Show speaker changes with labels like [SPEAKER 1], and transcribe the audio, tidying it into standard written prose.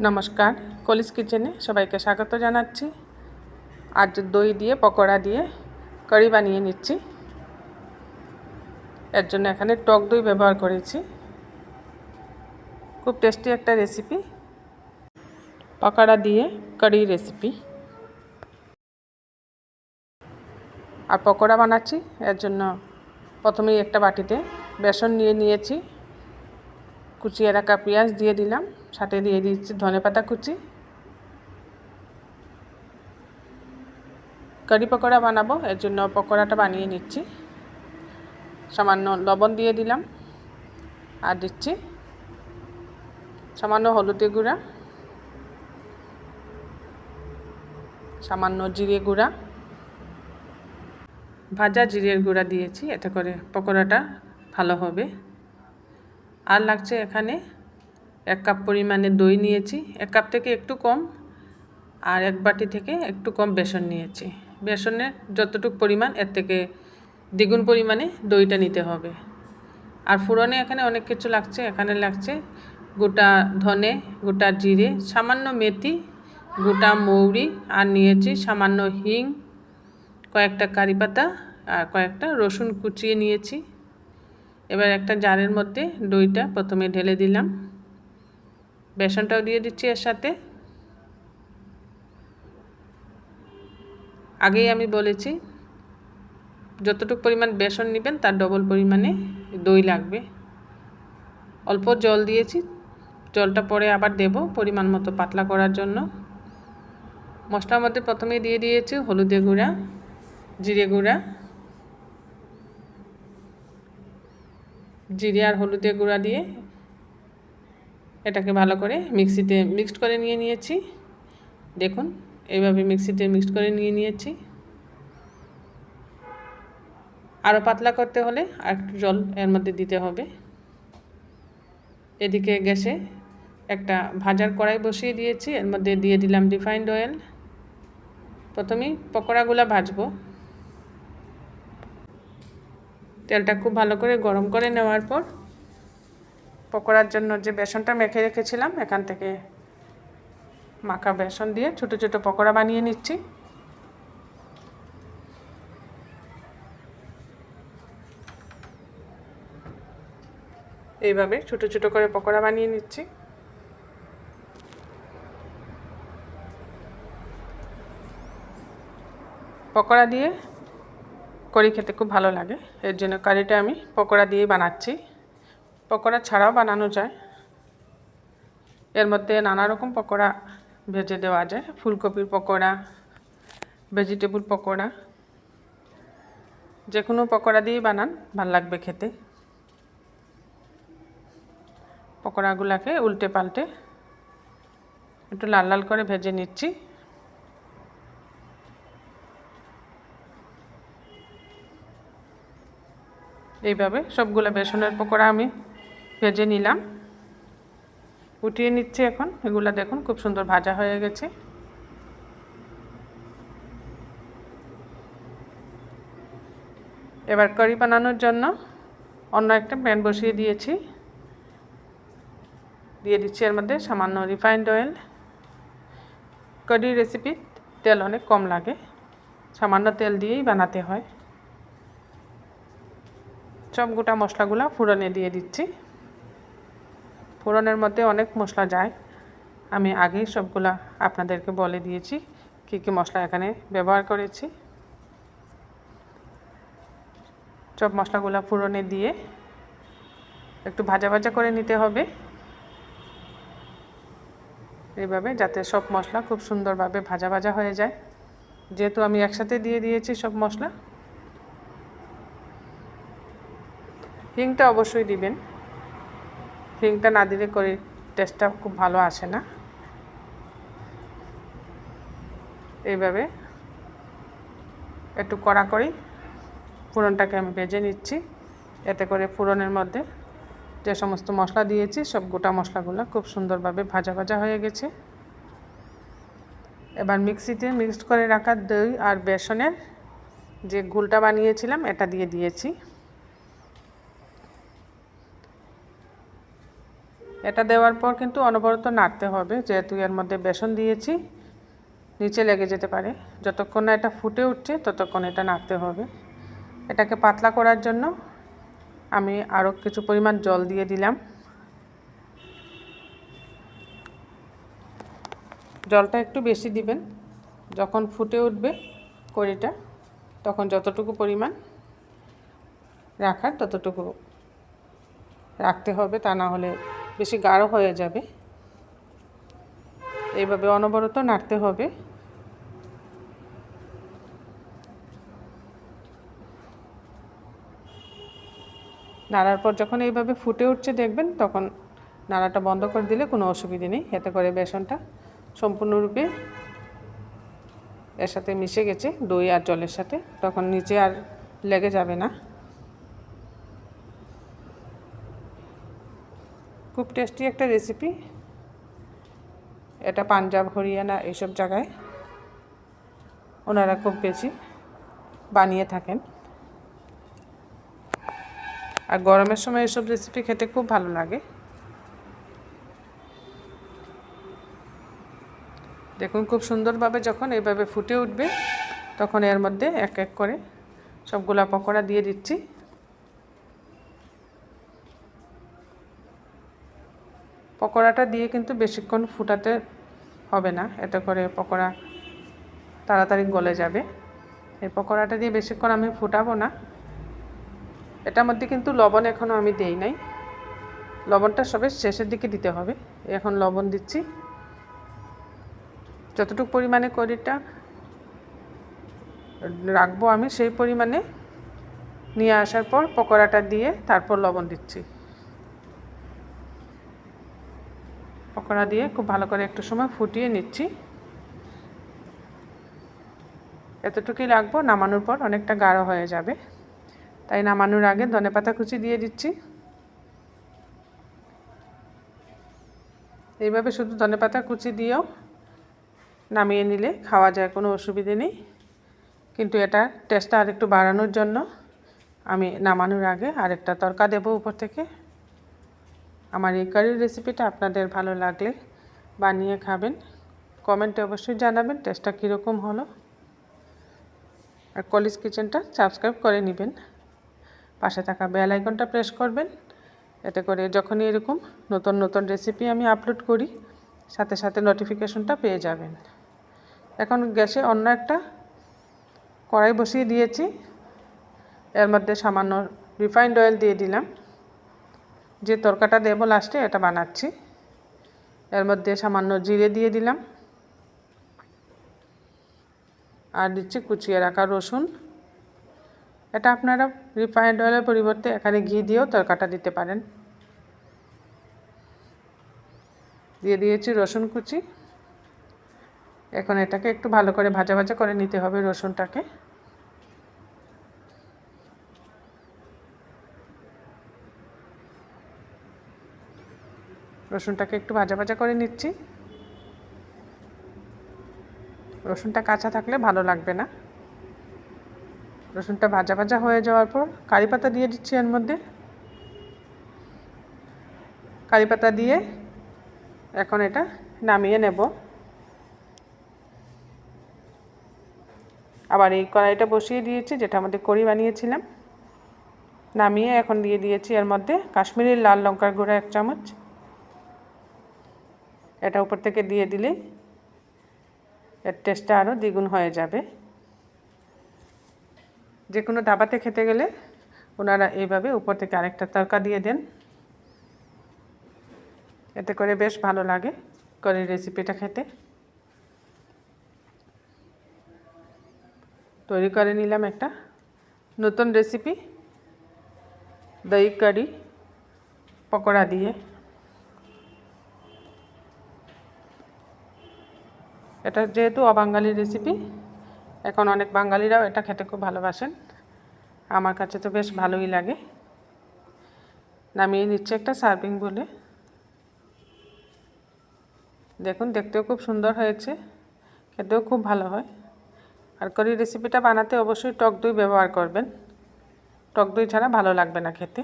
[SPEAKER 1] নমস্কার, কলিস কিচেনে সবাইকে স্বাগত জানাচ্ছি। আজ দই দিয়ে পকোড়া দিয়ে কারি বানিয়ে নিচ্ছি। এর জন্য এখানে টক দই ব্যবহার করেছি। খুব টেস্টি একটা রেসিপি, পকোড়া দিয়ে কারি রেসিপি। আর পকোড়া বানাচ্ছি, এর জন্য প্রথমেই একটা বাটিতে বেসন নিয়ে নিয়েছি। কুচিয়ে রাখা পেঁয়াজ দিয়ে দিলাম, সাথে দিয়ে দিচ্ছি ধনেপাতা কুচি। কারি পকোড়া বানাবো, এর জন্য পকোড়াটা বানিয়ে নিচ্ছি। সামান্য লবণ দিয়ে দিলাম, আর দিচ্ছি সামান্য হলুদের গুঁড়া, সামান্য জিরে গুঁড়া, ভাজা জিরের গুঁড়া দিয়েছি, এতে করে পকোড়াটা ভালো হবে। আর লাগছে এখানে 1 কাপ পরিমাণে দই নিয়েছি, 1 কাপ থেকে একটু কম, আর 1 বাটি থেকে একটু কম বেসন নিয়েছি। বেসনের যতটুকু পরিমাণ, এর থেকে দ্বিগুণ পরিমাণে দইটা নিতে হবে। আর ফোড়নে এখানে অনেক কিছু লাগছে। এখানে লাগছে গোটা ধনে, গোটা জিরে, সামান্য মেথি, গোটা মৌরি, আর নিয়েছি সামান্য হিং, কয়েকটা কারি পাতা, আর কয়েকটা রসুন কুচিয়ে নিয়েছি। এবার একটা জারের মধ্যে দইটা প্রথমে ঢেলে দিলাম, বেসনটাও দিয়ে দিচ্ছি এর সাথে। আগেই আমি বলেছি, যতটুকু পরিমাণ বেসন নেবেন তার ডবল পরিমাণে দই লাগবে। অল্প জল দিয়েছি, জলটা পরে আবার দেব পরিমাণ মতো পাতলা করার জন্য। মশলার মধ্যে প্রথমে দিয়ে দিয়েছি হলুদের গুঁড়া, জিরে গুঁড়া, জিরে আর হলুদের গুঁড়া দিয়ে এটাকে ভালো করে মিক্সিতে মিক্সড করে নিয়েছি। দেখুন, এইভাবে মিক্সিতে মিক্সড করে নিয়েছি। আরও পাতলা করতে হলে আর একটু জল এর মধ্যে দিতে হবে। এদিকে গ্যাসে একটা ভাজার কড়াই বসিয়ে দিয়েছি, এর মধ্যে দিয়ে দিলাম রিফাইন্ড অয়েল। প্রথমেই পকোড়াগুলো ভাজবো। তেলটা খুব ভালো করে গরম করে নেওয়ার পর পকোড়ার জন্য যে বেসনটা মেখে রেখেছিলাম, এখান থেকে মাখা বেসন দিয়ে ছোটো ছোটো পকোড়া বানিয়ে নিচ্ছি। এইভাবে ছোটো ছোটো করে পকোড়া বানিয়ে নিচ্ছি। পকোড়া দিয়ে কারি খেতে খুব ভালো লাগে, এর জন্য কারিটা আমি পকোড়া দিয়েই বানাচ্ছি। পকোড়া ছাড়াও বানানো যায়। এর মধ্যে নানা রকম পকোড়া ভেজে দেওয়া যায়। ফুলকপির পকোড়া, ভেজিটেবল পকোড়া, যে কোনো পকোড়া দিয়েই বানান, ভাল লাগবে খেতে। পকোড়াগুলোকে উল্টে পাল্টে একটু লাল লাল করে ভেজে নিচ্ছি। এইভাবে সবগুলো বেসনের পকোড়া আমি ভেজে নিলাম, উঠিয়ে নিচ্ছি। এখন এগুলা দেখুন খুব সুন্দর ভাজা হয়ে গেছে। এবার কারি বানানোর জন্য অন্য একটা প্যান বসিয়ে দিয়েছি, দিয়ে দিচ্ছি এর মধ্যে সামান্য রিফাইন্ড অয়েল। কারি রেসিপি তেল অনেক কম লাগে, সামান্য তেল দিয়েই বানাতে হয়। সব গোটা মশলাগুলো ফোড়নে দিয়ে দিচ্ছি। ফোড়নের মধ্যে অনেক মশলা যায়, আমি আগেই সবগুলা আপনাদেরকে বলে দিয়েছি কী কী মশলা এখানে ব্যবহার করেছি। সব মশলাগুলো ফোড়নে দিয়ে একটু ভাজা ভাজা করে নিতে হবে, এইভাবে যাতে সব মশলা খুব সুন্দরভাবে ভাজা ভাজা হয়ে যায়। যেহেতু আমি একসাথে দিয়ে দিয়েছি সব মশলা। হিংটা অবশ্যই দিবেন, হিংটা না দিলে করে টেস্টটা খুব ভালো আসে না। এইভাবে একটু কড়া করে ফোড়নটাকে আমি ভেজে নিচ্ছি, এতে করে ফোড়নের মধ্যে যে সমস্ত মশলা দিয়েছি সব গোটা মশলাগুলো খুব সুন্দরভাবে ভাজা ভাজা হয়ে গেছে। এবার মিক্সিতে মিক্সড করে রাখা দই আর বেসনের যে ঘোলটা বানিয়েছিলাম এটা দিয়ে দিয়েছি। এটা দেওয়ার পর কিন্তু অনবরত নাড়তে হবে, যেহেতু এর মধ্যে বেসন দিয়েছি, নিচে লেগে যেতে পারে। যতক্ষণ না এটা ফুটে উঠছে ততক্ষণ এটা নাড়তে হবে। এটাকে পাতলা করার জন্য আমি আরও কিছু পরিমাণ জল দিয়ে দিলাম। জলটা একটু বেশি দিবেন। যখন ফুটে উঠবে কড়িটা তখন যতটুকু পরিমাণ রাখার ততটুকু রাখতে হবে, তা না হলে বেশি গাঢ় হয়ে যাবে। এইভাবে অনবরত নাড়তে হবে। নাড়ার পর যখন এইভাবে ফুটে উঠছে দেখবেন, তখন নাড়াটা বন্ধ করে দিলে কোনো অসুবিধে নেই। এতে করে বেসনটা সম্পূর্ণরূপে এর সাথে মিশে গেছে দই আর জলের সাথে, তখন নিচে আর লেগে যাবে না। খুব টেস্টি একটা রেসিপি এটা। পাঞ্জাব, হরিয়ানা এইসব জায়গায় ওনারা খুব বেশি বানিয়ে থাকেন। আর গরমের সময় এসব রেসিপি খেতে খুব ভালো লাগে। দেখুন খুব সুন্দরভাবে যখন এইভাবে ফুটে উঠবে তখন এর মধ্যে এক এক করে সবগুলা পকোড়া দিয়ে দিচ্ছি। পকোড়াটা দিয়ে কিন্তু বেশিক্ষণ ফুটাতে হবে না, এতে করে পকোড়া তাড়াতাড়ি গলে যাবে। এই পকোড়াটা দিয়ে বেশিক্ষণ আমি ফুটাবো না। এটার মধ্যে কিন্তু লবণ এখনও আমি দেই নাই, লবণটা সবে শেষের দিকে দিতে হবে। এখন লবণ দিচ্ছি। যতটুকু পরিমাণে কড়িটা রাখবো আমি সেই পরিমাণে নিয়ে আসার পর পকোড়াটা দিয়ে তারপর লবণ দিচ্ছি। পকোড়া দিয়ে খুব ভালো করে একটু সময় ফুটিয়ে নিচ্ছি। এতটুকুই রাখবো, নামানোর পর অনেকটা গাঢ় হয়ে যাবে। তাই নামানোর আগে ধনেপাতা কুচি দিয়ে দিচ্ছি। এইভাবে শুধু ধনেপাতা কুচি দিয়েও নামিয়ে নিলে খাওয়া যায়, কোনো অসুবিধে নেই। কিন্তু এটা টেস্টটা আরেকটু বাড়ানোর জন্য আমি নামানোর আগে আরেকটা তড়কা দেবো উপর থেকে। আমার এই কারির রেসিপিটা আপনাদের ভালো লাগলে বানিয়ে খাবেন, কমেন্টে অবশ্যই জানাবেন টেস্টটা কীরকম হলো। আর কলিজ কিচেনটা সাবস্ক্রাইব করে নেবেন, পাশে থাকা বেল আইকনটা প্রেস করবেন। এতে করে যখনই এরকম নতুন নতুন রেসিপি আমি আপলোড করি সাথে সাথে নোটিফিকেশনটা পেয়ে যাবেন। এখন গ্যাসে অন্য একটা কড়াই বসিয়ে দিয়েছি। এর মধ্যে সামান্য রিফাইন্ড অয়েল দিয়ে দিলাম। যে তরকাটা দেবো লাস্টে এটা বানাচ্ছি। এর মধ্যে সামান্য জিরে দিয়ে দিলাম আর দিচ্ছি কুচিয়ে রাখা রসুন। এটা আপনারা রিফাইন্ড অয়েলের পরিবর্তে এখানে ঘি দিয়েও তরকাটা দিতে পারেন। দিয়ে দিয়েছি রসুন কুচি। এখন এটাকে একটু ভালো করে ভাজা ভাজা করে নিতে হবে রসুনটাকে। রসুনটাকে একটু ভাজা ভাজা করে নিচ্ছি। রসুনটা কাঁচা থাকলে ভালো লাগবে না। রসুনটা ভাজা ভাজা হয়ে যাওয়ার পর কারি পাতা দিয়ে দিচ্ছি এর মধ্যে। কারি পাতা দিয়ে এখন এটা নামিয়ে নেব। আবার এই কড়াইটা বসিয়ে দিয়েছি যেটার মধ্যে কড়ি বানিয়েছিলাম। নামিয়ে এখন দিয়ে দিয়েছি এর মধ্যে কাশ্মীরি লাল লঙ্কার গুঁড়া 1 চামচ। এটা উপর থেকে দিয়ে দিলে এর টেস্টটা আরও দ্বিগুণ হয়ে যাবে। যে কোনো ধাবাতে খেতে গেলে ওনারা এইভাবে উপর থেকে আরেকটা তড়কা দিয়ে দেন, এতে করে বেশ ভালো লাগে কারি রেসিপিটা খেতে। তৈরি করে নিলাম একটা নতুন রেসিপি, দই কারি পকোড়া দিয়ে। এটা যেহেতু অবাঙালি রেসিপি, এখন অনেক বাঙালিরাও এটা খেতে খুব ভালোবাসেন। আমার কাছে তো বেশ ভালোই লাগে। নামিয়ে নিচ্ছে একটা সার্ভিং বলে। দেখুন দেখতেও খুব সুন্দর হয়েছে, খেতেও খুব ভালো হয়। আর কারি রেসিপিটা বানাতে অবশ্যই টক দই ব্যবহার করবেন, টক দই ছাড়া ভালো লাগবে না খেতে।